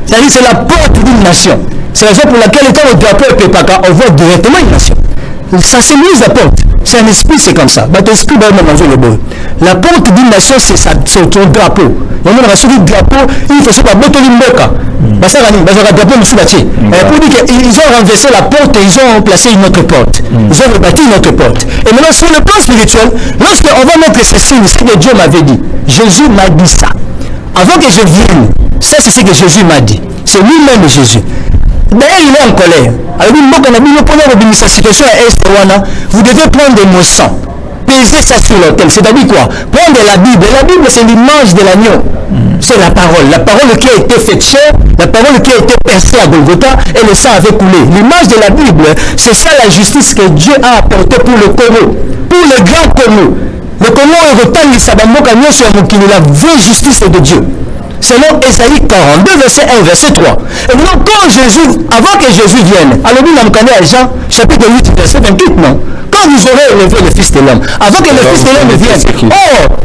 C'est-à-dire c'est la porte d'une nation. C'est la raison pour laquelle quand le drapeau est préparé, on voit directement une nation. Ça symbolise la porte. C'est un esprit, c'est comme ça. Votre esprit va manger le beurre. La porte d'une nation, c'est ton drapeau. Il y a un drapeau, il faut se faire botter l'imboka. Pour dire qu'ils ont renversé la porte et ils ont placé une autre porte. Ils ont rebâti une autre porte. Et maintenant, sur le plan spirituel, lorsqu'on va mettre ces signes, ce que Dieu m'avait dit, Jésus m'a dit ça. Avant que je vienne, ça c'est ce que Jésus m'a dit. C'est lui-même Jésus. D'ailleurs, il est en colère. Alors, vous devez prendre mon sang, peser ça sur l'autel. C'est-à-dire quoi? Prendre la Bible. La Bible, c'est l'image de l'agneau. C'est la parole qui a été faite chair, la parole qui a été percée à Golgotha et le sang avait coulé. L'image de la Bible, c'est ça la justice que Dieu a apportée pour le Congo, pour le grand Congo. Le Congo est retenu, ça va manquer sur la vraie justice de Dieu. Selon Ésaïe 42, verset 1, verset 3. Et maintenant, avant que Jésus vienne, alors nous avons connu à Jean, chapitre 8, verset 28, non? Quand vous aurez élevé le Fils de l'homme, avant que le Fils de l'homme vienne,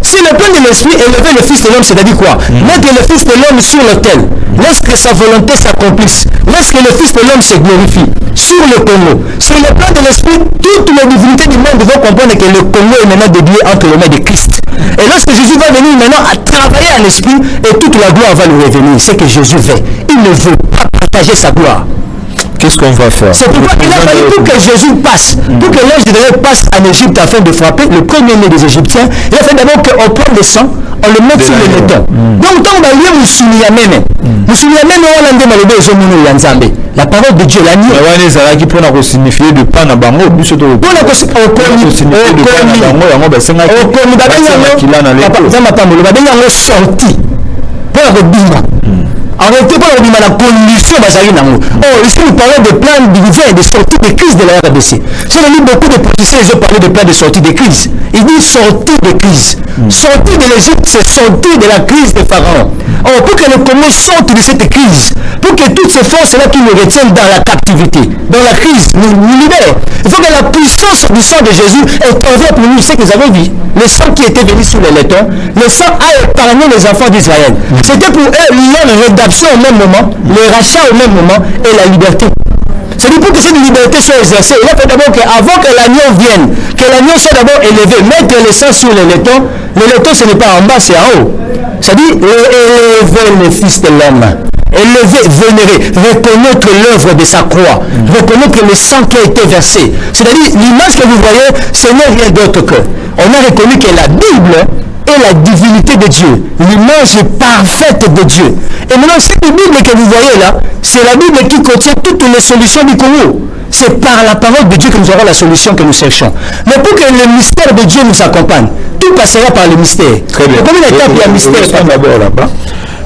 si le plan de l'Esprit élever le Fils de l'homme, c'est-à-dire quoi? Mettre le Fils de l'homme sur l'autel, laisse que sa volonté s'accomplisse, laisse que le Fils de l'homme se glorifie sur le Congo. Sur le plan de l'Esprit, toutes les divinités du monde vont comprendre que le Congo est maintenant dédié entre les mains de Christ. Et lorsque Jésus va venir maintenant à travailler à l'Esprit, et toute la gloire va lui revenir, c'est que Jésus fait. Il ne veut pas partager sa gloire. Qu'est-ce qu'on va faire? C'est pourquoi il a fallu pour que Jésus passe, pour que l'ange de Dieu passe en Égypte afin de frapper le premier-né des Égyptiens. Il a fait d'abord qu'on prenne le sang, on le met sur le laiton. Donc, tant qu'on va lire la parole de Dieu, l'agneau. Qui pour signifier de pan à bango, arrêtez pas de la condition ici nous parlons de plans divins et de sortie de crise de la RDC. Si on lit beaucoup de politiciens, ils ont parlé de plans de sortie de crise. Ils disent sortie de crise. Sortie de l'Égypte, c'est sortie de la crise de Pharaon. Or, pour que le Congo sorte de cette crise, pour que toutes ces forces-là qui nous retiennent dans la captivité, dans la crise, nous libèrent, il faut que la puissance du sang de Jésus est envers pour nous ce que nous avons vu. Le sang qui était venu sur les laitons, le sang a épargné les enfants d'Israël. C'était pour eux la rédemption au même moment, le rachat au même moment et la liberté. C'est-à-dire pour que cette liberté soit exercée, il faut d'abord qu'avant que l'agneau vienne, que l'agneau soit d'abord élevé, mettre le sang sur le laiton ce n'est pas en bas, c'est en haut. C'est-à-dire élever le Fils de l'homme. Élever, vénérer, reconnaître l'œuvre de sa croix, reconnaître le sang qui a été versé. C'est-à-dire, l'image que vous voyez, ce n'est rien d'autre que, on a reconnu que la Bible est la divinité de Dieu, l'image parfaite de Dieu. Et maintenant, cette Bible que vous voyez là, c'est la Bible qui contient toutes les solutions du Congo. C'est par la parole de Dieu que nous aurons la solution que nous cherchons. Mais pour que le mystère de Dieu nous accompagne, tout passera par le mystère. Très bien. Combien d'étapes il y a mystère d'abord là-bas.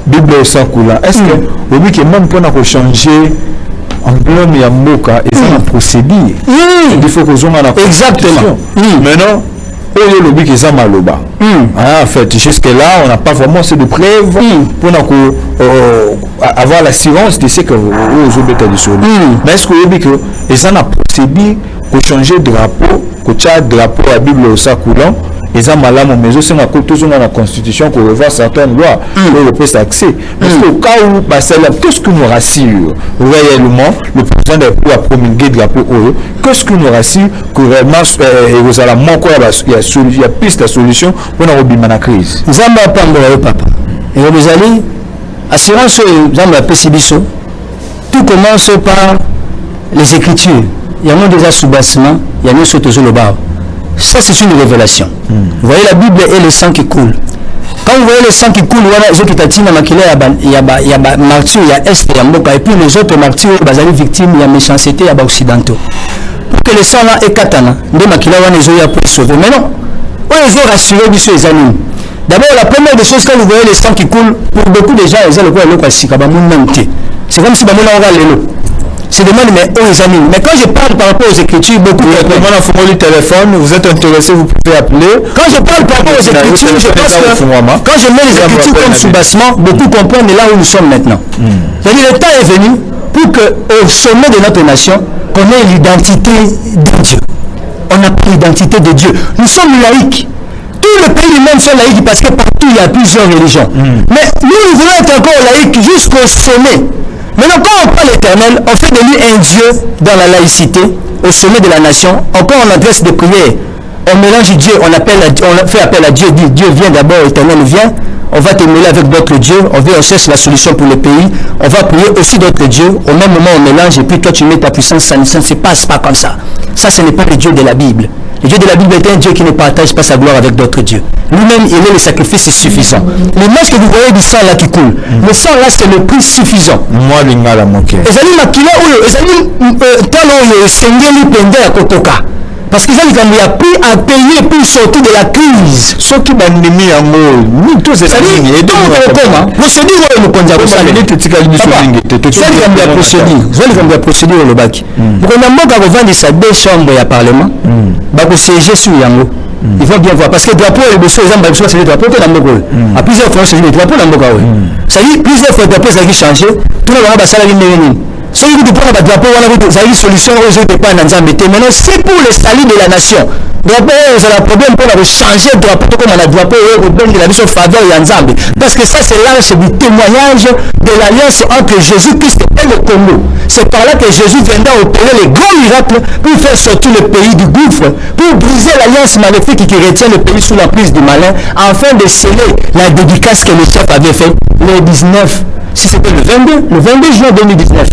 Bible sans coula. Est-ce que au bout que même pour nous changer emblème ya mboka et ça un procédure. Il faut que nous ayons exactement. Maintenant le but que ça maloba. En fait, jusque là, on n'a pas vraiment assez de preuves pour avoir l'assurance de ce que vous avez dit sur lui. Mais est-ce que vous avez que ça a procédure pour changer de drapeau, que tu as drapeau à Bible au Sakoulan? Et ça m'a mais aussi on a toujours dans la constitution pour revoir certaines lois pour le poste accès. Parce qu'au cas où qu'est-ce qui nous rassure réellement le président de la République a promulgué le drapeau qu'est-ce qui nous rassure que réellement vous allez manquer il y a piste de solution pour nous la crise. Zamba Pambo papa. Et vous allez assurance Zamba Pessibiso. Tout commence par les Écritures. Il y a moins déjà sous-bassement, il y a nous surtout le bar. Ça, c'est une révélation. Vous voyez la Bible et le sang qui coule. Quand vous voyez le sang qui coule, il y a martyrs, il y a Est, il y a Mboka, et puis les autres martyrs, ils sont victimes, il y a méchanceté, il y a occidentaux. Pour que le sang là est katana, ils ont pour sauver. Mais non, ils ont rassuré les animaux. D'abord, la première des choses, quand vous voyez le sang qui coule, pour beaucoup de gens, ils ont le droit de c'est comme si on a l'eau. C'est demande mais aux amis. Mais quand je parle par rapport aux Écritures, beaucoup de gens le téléphone, vous êtes intéressé, vous pouvez appeler. Quand je parle par rapport aux Écritures, je pense que quand je mets les Écritures comme sous-bassement, beaucoup comprennent là où nous sommes maintenant. C'est-à-dire le temps est venu pour qu'au sommet de notre nation, qu'on ait l'identité de Dieu. On n'a pas l'identité de Dieu. Nous sommes laïcs. Tous les pays du monde sont laïcs parce que partout il y a plusieurs religions. Mais nous voulons être encore laïcs jusqu'au sommet. Maintenant, quand on parle l'Éternel, on fait de lui un Dieu dans la laïcité, au sommet de la nation. Encore on adresse des prières. On mélange Dieu, on fait appel à Dieu, dit Dieu vient d'abord, l'Éternel vient. On va te mêler avec d'autres dieux, on cherche la solution pour le pays. On va prier aussi d'autres dieux. Au même moment, on mélange et puis toi tu mets ta puissance, ça ne se passe pas comme ça. Ça, ce n'est pas le Dieu de la Bible. Le Dieu de la Bible est un Dieu qui ne partage pas sa gloire avec d'autres dieux. Lui-même, il est le sacrifice suffisant. L'image que vous voyez du sang là qui coule, le sang là c'est le prix suffisant. Moi, l'ingala moké. Ezali makila oyo, ezali talo oyo sengeli pende ya kotoka. Parce qu'ils ont appris à payer pour sortir de la crise. Ce qui m'a mis en mot, nous tous ces amis, et donc procédure le condition. La procédure le bac. Pour qu'on a vendre sa deux chambres à parlement, bah siéger sur yango. Ils vont bien voir parce que le drapeau est beau, exemple, c'est le drapeau de la Mbogo. À plusieurs fois, c'est le drapeau de la Mbogo. Ça dit plusieurs fois, le drapeau ça a changé. Tout le monde va s'aller venir. Si vous prenez le drapeau, vous avez une solution aux autres pas dans Zambété. Maintenant, c'est pour le salut de la nation. Drapeau, vous avez un problème pour changer le drapeau comme on a le drapeau de la mission faveur et Nzambé. Parce que ça, c'est l'arche du témoignage de l'alliance entre Jésus-Christ et le Congo. C'est par là que Jésus viendra opérer les grands miracles pour faire sortir le pays du gouffre, pour briser l'alliance maléfique qui retient le pays sous l'emprise du malin, afin de sceller la dédicace que le chef avait fait le 19, si c'était le 22 juin 2019.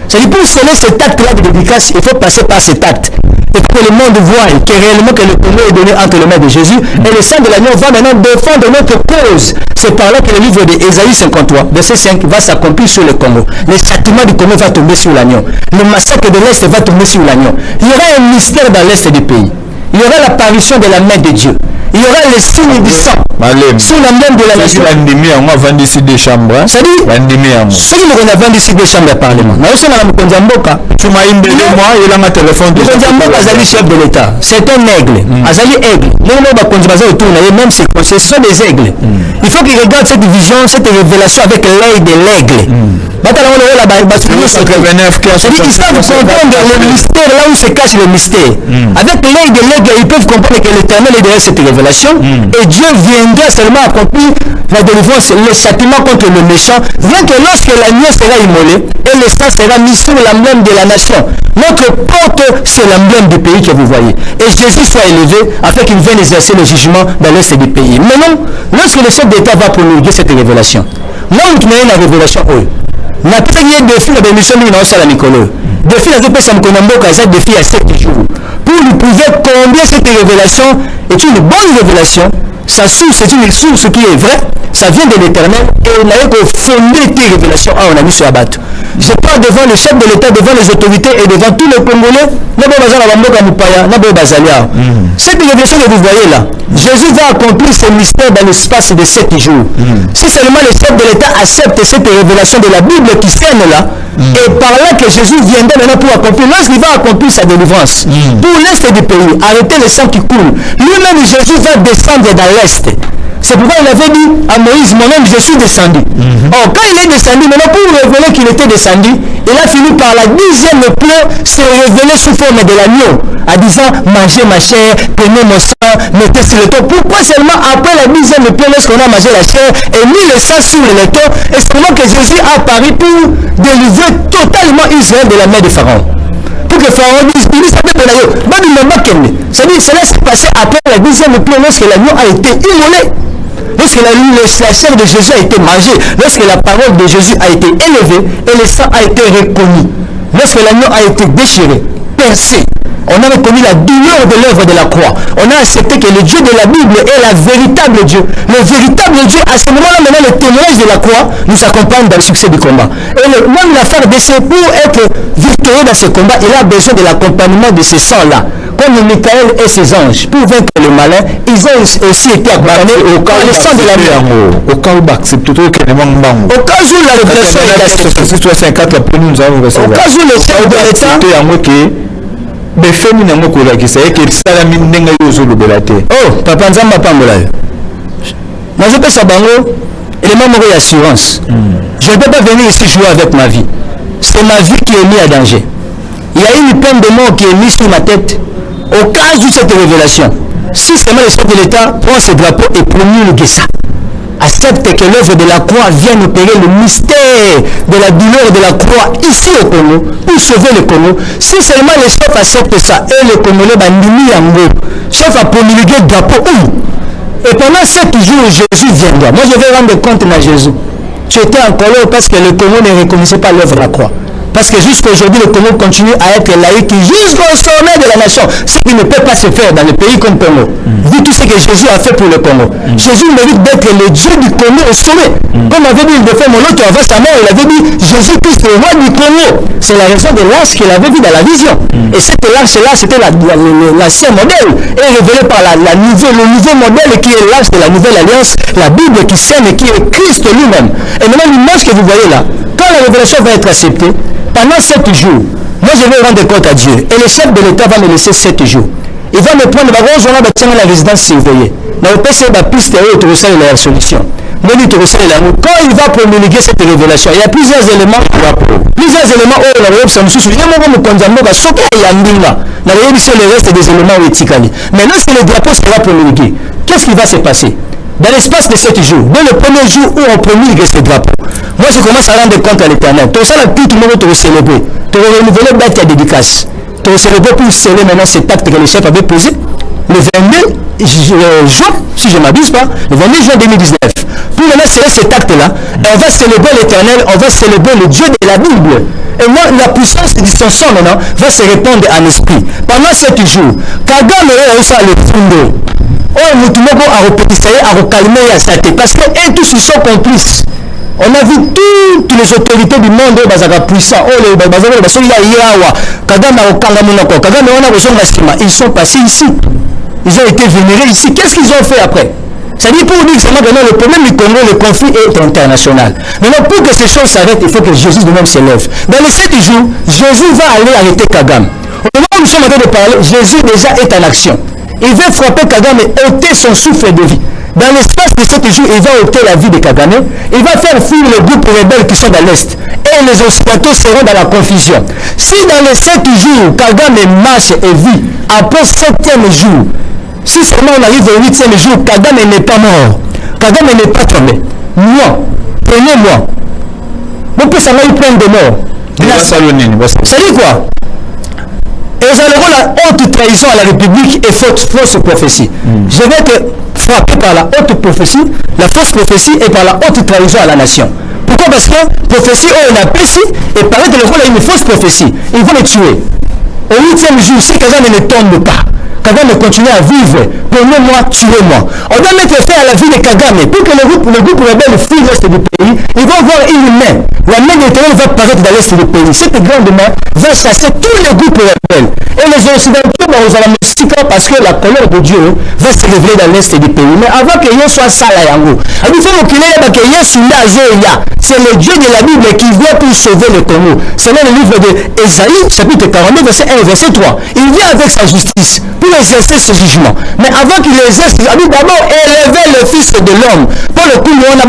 C'est-à-dire pour sceller cet acte-là de dédicace, il faut passer par cet acte. Et pour que le monde voie que réellement que le Congo est donné entre les mains de Jésus, et le sang de l'agneau va maintenant défendre notre cause. C'est par là que le livre d'Ésaïe 53, verset 5, va s'accomplir sur le Congo. Le châtiment du Congo va tomber sur l'agneau. Le massacre de l'Est va tomber sur l'agneau. Il y aura un mystère dans l'Est du pays. Il y aura l'apparition de la main de Dieu. Il y aura les signes du sang sur la main de la nation. On va vendre ici des chambres. C'est-à-dire, ceux qui nous vendent ici des chambres à parlement. Nous sommes dans le Konzamboka. Tu m'as dit, moi, il a un téléphone. Le Konzamboka, Azali chef de l'État. C'est un aigle. Azali aigle. Même ce sont des aigles. Il faut qu'ils regardent cette vision, cette révélation avec l'œil de l'aigle. Ils savent comprendre le mystère là où se cache le mystère. Avec l'œil de l'aigle, ils peuvent comprendre que l'Éternel est derrière cette révélation et Dieu viendra seulement accomplir la délivrance, le châtiment contre le méchant, rien que lorsque l'agneau sera immolé et le sang sera mis sur l'emblème de la nation. Notre porte, c'est l'emblème du pays que vous voyez. Et Jésus soit élevé afin qu'il vienne exercer le jugement dans l'est du pays. Mais non, lorsque le chef d'État va promulguer cette révélation, là où tu mets la révélation, n'a pas eu de défi de mission lui dans la Nicolo. Défi à Zépé Samkonamboka, ça défi à 7 jours. Pour lui prouver combien cette révélation est une bonne révélation, sa source est une source qui est vraie, ça vient de l'Éternel et il n'a pas fondé tes révélations. Ah, on a mis sur la batte. Je parle devant le chef de l'État, devant les autorités et devant tous les Congolais. Cette révélation que vous voyez là, Jésus va accomplir ce mystère dans l'espace de 7 jours. Si seulement le chef de l'État accepte cette révélation de la Bible qui scène là, et par là que Jésus viendra maintenant pour accomplir, lorsqu'il va accomplir sa délivrance, pour l'est du pays, arrêter le sang qui coule, lui-même Jésus va descendre dans l'est. C'est pourquoi il avait dit à Moïse, moi-même je suis descendu. Or, quand il est descendu, maintenant pour révéler qu'il était descendu, il a fini par la 10e plaie se révéler sous forme de l'agneau, en disant, mangez ma chair, prenez mon sang, mettez sur le temps. Pourquoi seulement après la 10e plaie, lorsqu'on a mangé la chair et mis le sang sur le temps, et seulement que Jésus a apparu pour délivrer totalement Israël de la main de Pharaon? Pour que Pharaon dise, il s'appelle de l'agneau. C'est-à-dire, cela s'est passé après la 10e plaie, lorsque l'agneau a été immolé. Lorsque la chair de Jésus a été mangée, lorsque la parole de Jésus a été élevée et le sang a été reconnu, lorsque l'agneau a été déchiré, percé, on a reconnu la douleur de l'œuvre de la croix. On a accepté que le Dieu de la Bible est la véritable Dieu. Le véritable Dieu, à ce moment-là, maintenant, le témoignage de la croix nous accompagne dans le succès du combat. Et même l'affaire de ce, pour être victorieux dans ce combat, il a besoin de l'accompagnement de ces sangs-là. Comme Michael et ses anges, pour vaincre le malin, ils ont aussi été accompagnés au cas où le sang de la mort. Au cas où la révélation est acceptée. Au cas où le chef de l'État oh, papa Nzamba Pambola. Moi je peux sabango élément mort et assurance. Je ne peux pas venir ici jouer avec ma vie. C'est ma vie qui est mise à danger. Il y a une peine de mort qui est mise sur ma tête au cas où cette révélation. Si seulement le chef de l'État prend ce drapeau et promulgue ça, accepte que l'œuvre de la croix vienne opérer le mystère de la douleur de la croix ici au Congo, pour sauver le Congo. Si seulement le chef accepte ça, et le Congolais bandimi yango, chef a promulgué le drapeau, et pendant 7 jours, Jésus viendra. Moi, je vais rendre compte à Jésus. Tu étais en colère parce que le Congo ne reconnaissait pas l'œuvre de la croix. Parce que jusqu'à aujourd'hui, le Congo continue à être laïque jusqu'au sommet de la nation. Ce qui ne peut pas se faire dans le pays comme Congo. Vu tout ce que Jésus a fait pour le Congo. Jésus mérite d'être le Dieu du Congo au sommet. Comme avait dit le frère Moloto avant sa mort, il avait dit Jésus-Christ le roi du Congo. C'est la raison de l'arche qu'il avait vu dans la vision. Et cette arche-là, c'était l'ancien modèle. Et révélé par le nouveau modèle qui est l'arche de la nouvelle alliance, la Bible qui sème et qui est Christ lui-même. Et maintenant, l'image que vous voyez là, quand la révélation va être acceptée, pendant 7 jours, moi je vais rendre compte à Dieu. Et le chef de l'État va me laisser 7 jours. Il va me prendre, la résidence surveillée. Dans le PC, la piste est la solution. Quand il va promulguer cette révélation, il y a plusieurs éléments. Le reste des éléments éthiques. Mais lorsque le drapeau sera promulgué, qu'est-ce qui va se passer? Dans l'espace de 7 jours, dès le premier jour où on promulgue ce drapeau, moi je commence à rendre compte à l'Éternel. Tout ça, tout le monde te célébrer. Tu vas renouveler la dédicace. Tu vas célébrer pour sceller maintenant cet acte que le chef avait posé. Le 22 juin, si je ne m'abuse pas, le 22 juin 2019. Pour maintenant sceller cet acte-là, on va célébrer l'Éternel, on va célébrer le Dieu de la Bible. Et moi, la puissance de son sang maintenant va se répandre en esprit. Pendant 7 jours, Kagame est aussi à le fondé. Oh, Moutoumoko a repétissé, a recalmé à sa tête. Parce qu'eux tous ils sont complices. On a vu toutes les autorités du monde puissants. Ils sont passés ici. Ils ont été vénérés ici. Qu'est-ce qu'ils ont fait après? C'est-à-dire pour dire que le problème du Congo, le conflit est international. Maintenant, pour que ces choses s'arrêtent, il faut que Jésus lui-même s'élève. Dans les 7 jours, Jésus va aller arrêter Kagame. Au moment où nous sommes en train de parler, Jésus déjà est en action. il va frapper Kagame et ôter son souffle de vie. Dans l'espace de 7 jours, il va ôter la vie de Kagame, il va faire fuir les groupes rebelles qui sont dans l'Est. Et les Occidentaux seront dans la confusion. Si dans les 7 jours, Kagame marche et vit, après 7e jour, si seulement on arrive au 8e jour, Kagame n'est pas mort, Kagame n'est pas tombé. Moi, prenez-moi. Vous pouvez savoir plein de morts. Ça dit quoi? Et vous allez voir la haute trahison à la République et fausse prophétie. Je vais te frapper par la haute prophétie, la fausse prophétie et par la haute trahison à la nation. Pourquoi? Parce que prophétie, on a péché et paraît que le rôle a une fausse prophétie. Ils vont les tuer. Au 8e jour, si Kagame ne tombe pas, Kagame continue à vivre. Prenez-moi, tuez-moi. On doit mettre fin à la vie de Kagame. Pour que le groupe rebelle fuit l'Est du pays, ils vont voir une main. La main de l'Éternel va paraître dans l'Est du pays. Cette grande main va chasser tous les groupes rebelles. Et les Occidentaux, vous allez me citer parce que la colère de Dieu va se révéler dans l'Est du pays. Mais avant que Dieu soit ça, il faut c'est le Dieu de la Bible qui vient pour sauver le Congo. C'est dans le livre d'Ésaïe, chapitre 42, verset 1, verset 3. Il vient avec sa justice pour exercer ce jugement. Mais avant qu'il exerce, il a dit d'abord élever le Fils de l'homme. Pour le coup, on a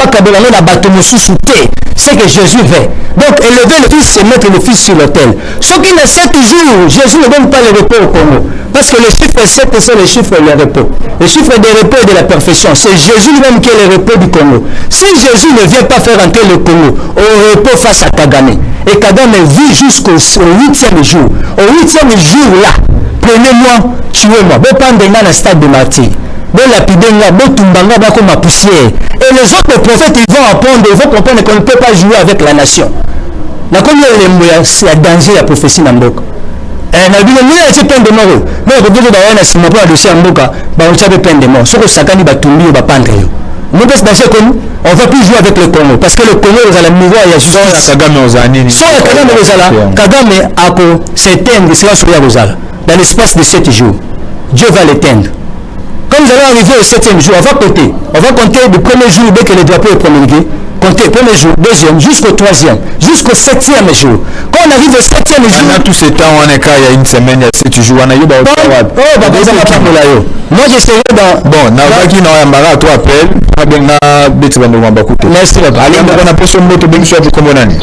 c'est que Jésus veut. Donc élever le Fils, c'est mettre le Fils sur l'autel. Ce qui est 7 jours, Jésus ne donne pas le repos au Congo. Parce que le chiffre 7, c'est le chiffre du repos. Le chiffre du repos et de la perfection. C'est Jésus lui-même qui est le repos du Congo. Si Jésus ne vient pas faire entrer le Congo au repos face à Kagame, et Kagame vit jusqu'au 8e jour, au 8e jour là, prenez-moi, tuez-moi. Vous pendez dans le stade de martyr. Bon lapidénia, bon tumbanga, bon comme ma poussière. Et les autres prophètes, ils vont apprendre, ils vont comprendre qu'on ne peut pas jouer avec la nation. La combien c'est un danger la prophétie dans le bloc. Et la Bible, nous avons plein de morts. Mais on peut dire que si on prend le dossier en bloc, on a plein de morts. Ce que Sakani va tomber, on va pendre. Nous avons danger comme on ne va plus jouer avec le Congo. Parce que le Congo, vous allez mourir, il y a juste. Kagame a s'éteindre, c'est là sur Yazala. Dans l'espace de 7 jours, Dieu va l'éteindre. Quand nous allons arriver au 7e jour, on va compter. On va compter du premier jour dès que le drapeau est promulgué. Compter premier jour, deuxième, jusqu'au 3e, jusqu'au 7e jour. Quand on arrive au 7e jour. On a tout ce temps, on est il y a une semaine, il y a 7 jours. On a eu moi je serai dans. Bon, Navaki n'a pas toi appel. Merci papa. Allez, on a pris son mot de bien sûr du Comonani.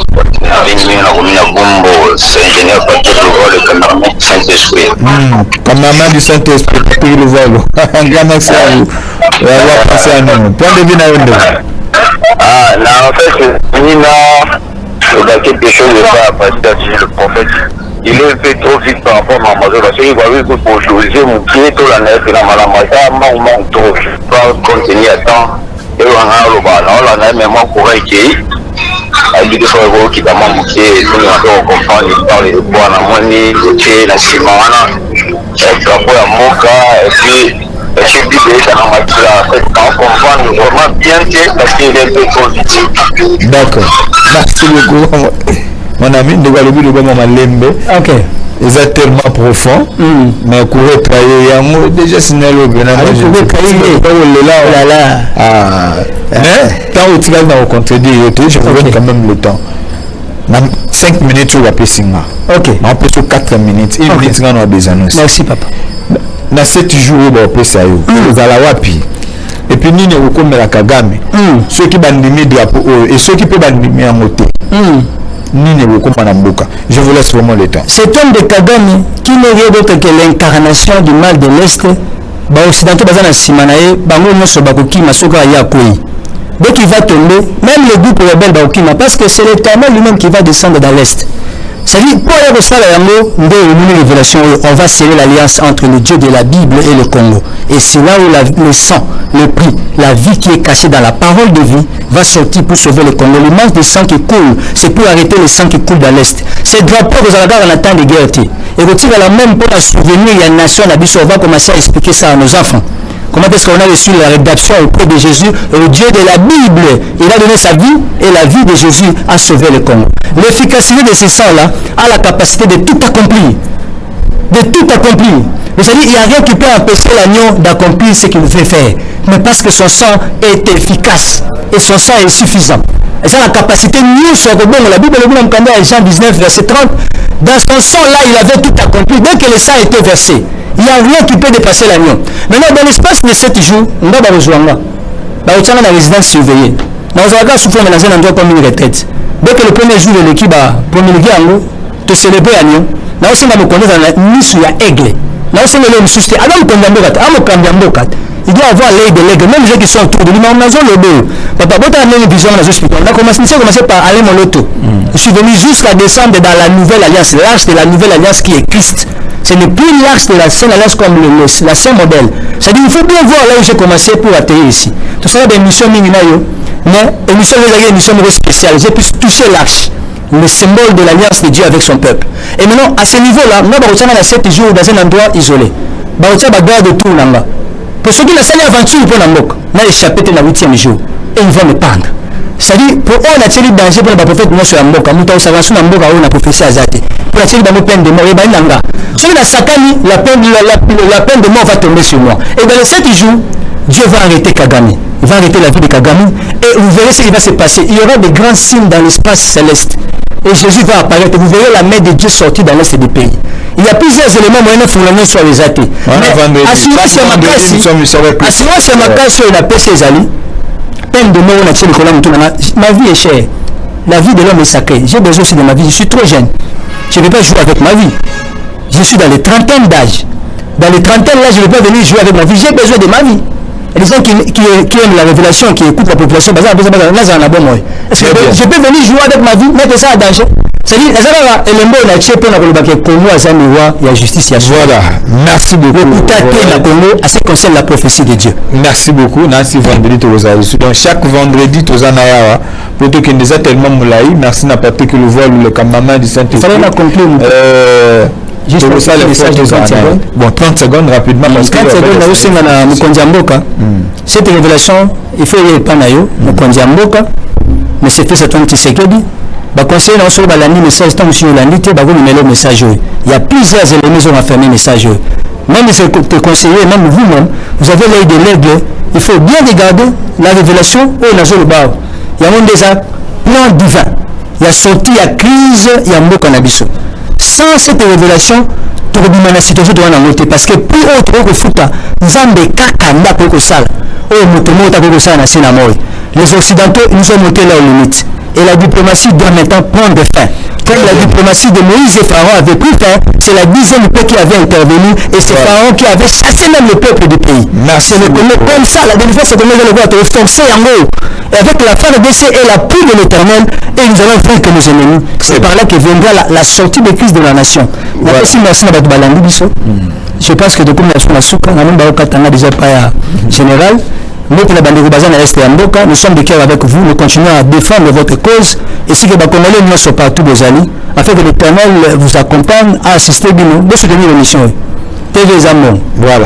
Cameraman du Saint-Esprit, pour le vol. Un grand merci à vous. On va passer à nous. Point de vue à ah, là, en fait, il y a quelque chose de ça parce que le prophète, il est fait trop vite par rapport à Amazon. Parce qu'il va voir que pour choisir mon pied, tout la neige, il a mal à ma manque trop. Je ne peux pas contenir à temps. Et on a le bas, on a même mon courage qui est. Il dit qu'il faut qu'il y ait mon pied, tout le monde comprend, il parle de bois, la monnaie, le pied, la ciment, et puis après, à mon cas, et puis. Je dis que ça m'a dit on comprend vraiment bien parce qu'il est peu positif. D'accord. Merci beaucoup. Mon ami, de Guadeloupe, de Malembe. Ok. Ils sont tellement profonds. Mais pour travailler, déjà signé le Bénin. Mais quand tu vas dans le contredire, je vous donne quand même le temps. 5 minutes, tu vas passer Singa. Ok. On peut sur 4 minutes. 1 minute, on a des annonces. Merci, papa. Na 7 jours on peut ça yo zala wapi et puis nini okomela Kagame ceux qui bandimi drapeau et ceux qui peut bandimi en moté nini okomana mboka. Je vous laisse vraiment le temps. Cet homme de Kagame qui n'est rien d'autre que l'incarnation du mal de l'Est, ba occidentaux bazana simanae bango nyonso bakoki masoka ya koi. Donc il va tomber, même le groupe rebelle baokima, parce que c'est l'Éternel lui-même qui va descendre dans l'Est. C'est-à-dire, pour aller reçoit la yango, une révélation, on va sceller l'alliance entre le Dieu de la Bible et le Congo. Et c'est là où le sang, le prix, la vie qui est cachée dans la parole de vie va sortir pour sauver le Congo. Le manque de sang qui coule, c'est pour arrêter le sang qui coule dans l'Est. Ces drapeaux, vous allez avoir en temps de guerre. Et retire la même pour la souvenir, il y a une nation, on va commencer à expliquer ça à nos enfants. Comment est-ce qu'on a reçu la rédemption auprès de Jésus? Le Dieu de la Bible, il a donné sa vie et la vie de Jésus a sauvé le Congo. L'efficacité de ce sang-là a la capacité de tout accomplir. De tout accomplir. C'est-à-dire qu'il n'y a rien qui peut empêcher l'agneau d'accomplir ce qu'il veut faire. Mais parce que son sang est efficace et son sang est suffisant. Et ça, la capacité, nous, sur le bon, la Bible, le Jean 19, verset 30, dans son sang-là, il avait tout accompli. Dès que le sang était versé, Il n'y a rien qui peut dépasser l'agneau. Maintenant, dans l'espace de 7 jours, on va rejoindre. On va la résidence surveillée. Dans un cas, souffle dans un endroit comme une retraite. Dès que le premier jour de l'équipe a promulgué en haut, te célébrer à Lyon, là aussi, on va me connaître dans la nuit sur la aigle. Là aussi, on va me soucier. Alors, il doit avoir l'œil de l'aigle, même les gens qui sont autour de lui, mais on a le beau. Papa, quand on a une vision dans les hospitaux, on a commencé par aller mon loto. Je suis venu jusqu'à descendre dans la nouvelle alliance, l'arche de la nouvelle alliance qui est Christ. Ce n'est plus l'arche de la Sainte Alliance comme la Saint modèle. C'est-à-dire qu'il faut bien voir là où j'ai commencé pour atterrir ici. Tout ça, des missions mininayo, mais émission spéciale. J'ai pu toucher l'arche, le symbole de l'alliance de Dieu avec son peuple. Et maintenant, à ce niveau-là, nous avons 7 jours dans un endroit isolé. Nous avons de tout là-bas. Pour ceux qui n'ont pas l'aventure pour la moque, nous avons échappé le 8e jour. Et ils vont me pendre. C'est-à-dire, pour eux, on a tiré danger pour le prophète, nous sur la moque. Nous avons savé sur la moque, on a prophétie à Zate. Pour la tiré dans nos peines de mort, et bien, celui qui a Sakani, la peine de mort va tomber sur moi. Et dans les 7 jours, Dieu va arrêter Kagame. Il va arrêter la vie de Kagame. Et vous verrez ce qui va se passer. Il y aura des grands signes dans l'espace céleste. Et Jésus va apparaître. Vous verrez la main de Dieu sortir dans l'est du pays. Il y a plusieurs éléments moyens pour l'année soit réalisé. Mais assurance c'est ma casse sur la paix ses alliés. Peine de mort, on a tiré le collant. Ma vie est chère. La vie de l'homme est sacrée. J'ai besoin aussi de ma vie. Je suis trop jeune. Je ne vais pas jouer avec ma vie. Je suis dans les trentaines d'âge. Dans les trentaines là, je ne vais pas venir jouer avec ma vie. J'ai besoin de ma vie. Et les gens qui aiment la révélation, qui écoutent la population, est-ce que je peux venir jouer avec ma vie, mettre ça en danger? C'est-à-dire, il y a justice, il y a voilà, merci beaucoup. À ce qui concerne la prophétie de Dieu. Merci beaucoup. Nancy vendredi, donc chaque vendredi, tu as un plutôt qu'il y a tellement moulaï. Merci n'a pas que le voile ou le cameraman du Saint-Esprit. Il fallait conclure. Juste pour ça, les 30 secondes. Bon, 30 secondes rapidement. 30 secondes, là aussi, on a Mukondiamboka. Cette révélation, il faut y aller pas naïo. Mukondiamboka, mais c'est fait cette Tshisekedi. Conseiller dans ce balani message tant que l'année tu vas numéro message. Il y a plusieurs éléments qui ont fermé message. Même les conseillers, même vous-même, vous avez l'œil de l'aigle. Il faut bien regarder la révélation où on a joué le bar. Il y a un des plans divins. Il y a sorti, il y a crise, il y a un cannabis. Sans cette révélation, tu vas la situation de la montée parce que plus autre que fouta, Zambé kakanda pour ça. Oh, motomota pour ça na sénamoi. Les occidentaux nous ont monté leur limite. Et la diplomatie doit maintenant prendre fin. Comme la diplomatie de Moïse et Pharaon avait pris fin, c'est la 10e paix qui avait intervenu et c'est Pharaon qui avait chassé même le peuple du pays. Merci. Comme ça, la délivrance c'est comme le voir forcé en haut. Et avec la fin de décès et la pluie de l'éternel, et nous allons faire que nos ennemis. C'est par là que viendra la sortie de crise de la nation. Voilà. Je pense que de comme la souka, on a déjà pas général. Nous sommes de cœur avec vous, nous continuons à défendre votre cause et si les Congolais ne sont pas tous vos amis, afin que l'Éternel vous accompagne à assister de soutenir l'émission. TV Zamon. Voilà.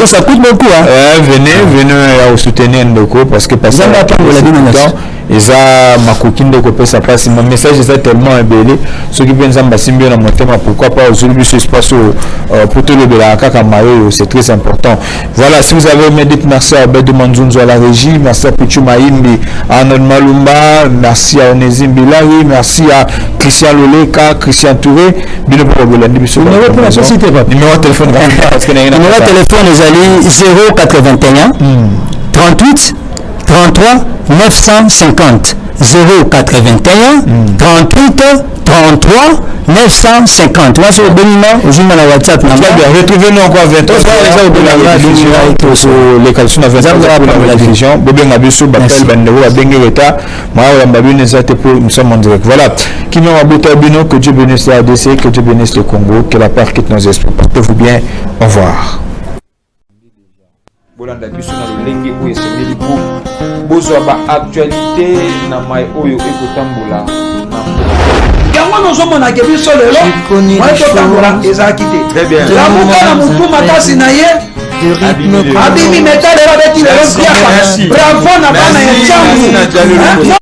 Ça coûte beaucoup. Hein? Venez à soutenir Ndoko parce que parce que et ça ma coquine de copain ça passe mon message est tellement embellé ceux qui viennent zamba simbio na monter pourquoi pas aujourd'hui ce espace pour tout le la kaka mayo c'est très important. Voilà, si vous avez aimé, dites merci à Abed Manzunzo à la régie, merci à Pichu Maïmbi, à Anon Malumba, merci à Onésime Bilari, merci à Christian Loleka, Christian Touré, numéro de téléphone les alliés 081 38 33 950 081 38 33 950. Moi, c'est le bon numéro. Je vais dans WhatsApp. Retrouvez-nous encore 20 ans. Les calculs à 20 ans pour la division. Bobé Mabiso, Batel, Bandero, Bengueta, Moi, nous sommes en direct. Voilà. Qui nous a bouté à Bino, que Dieu bénisse la ADC, que Dieu bénisse le Congo, que la paix quitte nos esprits. Portez-vous bien. Au revoir. Bolanda biso na lolenge oyo esengeli po bozwa baactualité na mai oyo ekotambola yango nozomona ke biso lelo mai totambola ezalaki te lamuka na motu makasi na ye abimi meta lelo abeti lelo siaka bravo na bana ya nzambu